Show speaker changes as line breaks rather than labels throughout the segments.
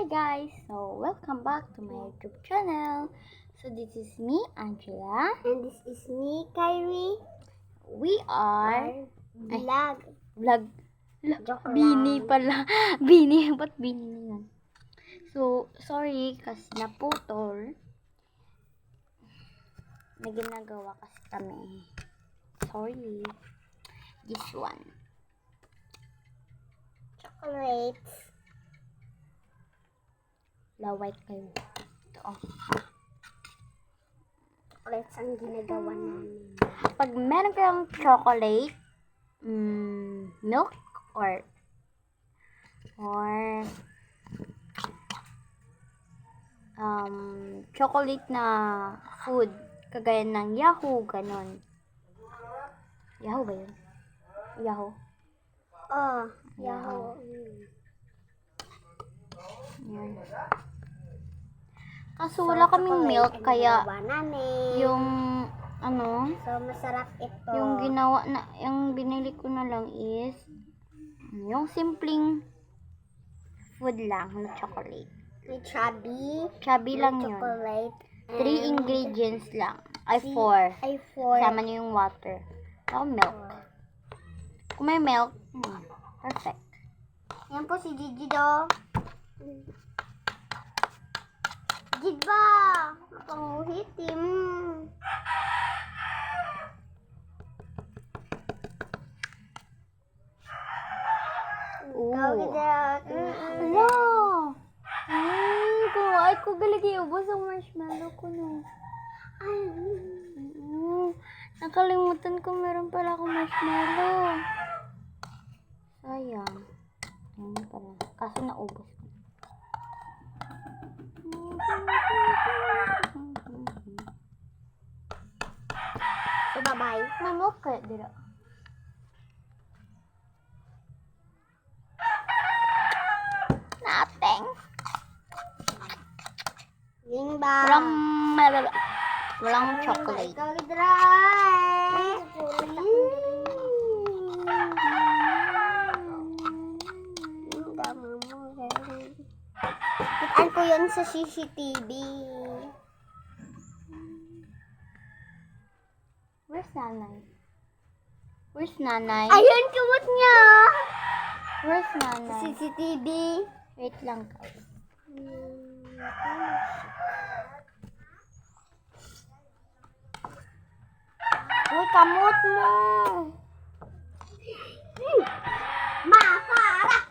guys, so welcome back to my YouTube channel. So this is me, Angela.
And this is me, Kyrie.
We are
Vlog.
vlog.
Joke
Bini
lang.
pala. Bini, ba't Bini na yan? So, sorry kasi naputol. May ginagawa kasi kami. Sorry. This one.
Chocolates.
Laway kayo. Ito oh.
Chocolates ang ginagawa namin.
Pag meron kayong chocolate, milk, or chocolate na food, kagaya ng Yahoo, ganon. Yahoo ba yun? Yahoo.
Oh, Yahoo.
Yan. Kaso wala kaming milk, kaya
namin.
yung
So, masarap ito.
yung ginawa na, yung binili ko na lang is yung simpleng food lang na chocolate.
May chubby.
Chubby lang yun.
Chocolate.
3 ingredients lang. Ay, 4.
Ay, 4.
Kasama niyo yung water. Saka milk. Kung may milk, perfect.
Yan po si Gigi do. Giba! Panguhitim.
Hello! Kumain ko galagi. Ubos ang marshmallow ko na. Nakalimutan ko meron pala akong marshmallow. Sayang. Ayun pala. Kaso naubos ko.
So, bye-bye.
Mamok ka, dira. Nothing.
Ging ba?
Walang chocolate.
Ikaw, Idray! Kitaan ko yan sa CCTV.
Where's nanay? Where's nanay?
Ayun, kumot niya!
Where's
Sa
nanay?
CCTV.
Wait lang guys.
Uy, kamot mo! Masarap!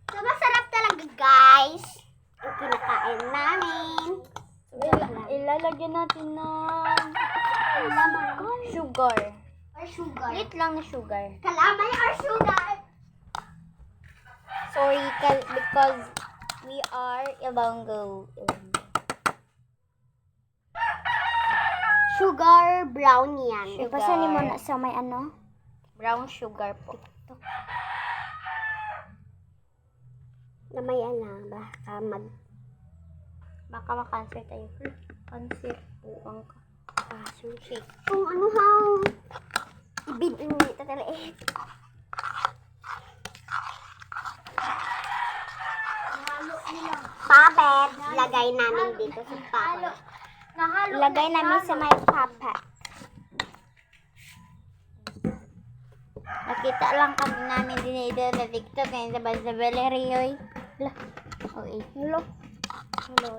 So, masarap talaga, guys. Ang kinakain namin.
Ilalagyan natin ng sugar.
Or sugar.
Lit lang na sugar.
Kalamay or sugar?
Sorry, because we are Ilonggo.
Sugar brown yan.
Sugar.
Ipasanin mo na sa may ano?
Brown sugar po.
Na may
Baka makancer tayo. Cancer po ang
sushi. Kung ano ha? Ibigin mo ito talaga eh. Puppet. Lagay namin dito sa puppet. Lagay namin sa may puppet.
Nakita lang kami namin din ito sa TikTok ngayon sa Bansabelery, oy. Hala. Okay.
Hello. Hello.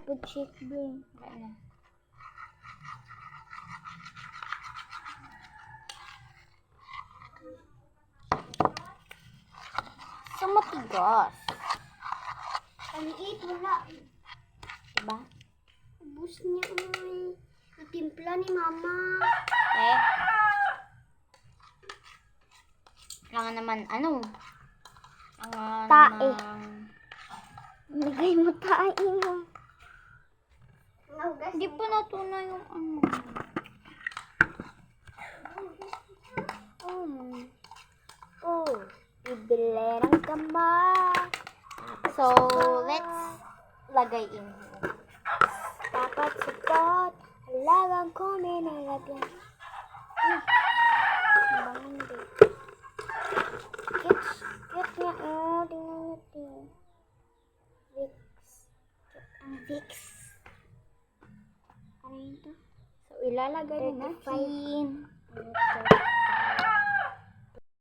Good shit, bro. Ano? So, matigas.
Paniit, wala.
Diba?
Ubus niya ay. Natimpla ni mama.
Eh. Kailangan naman,
Tae. Nilagay mo tae mo.
Hindi pa natunay yung
Ibilerang ka ba?
So, let's lagay in here.
Dapat sukat. Halagang ko may nalagyan. fix.
Ano yun to?
So, ilalagay na natin.
35.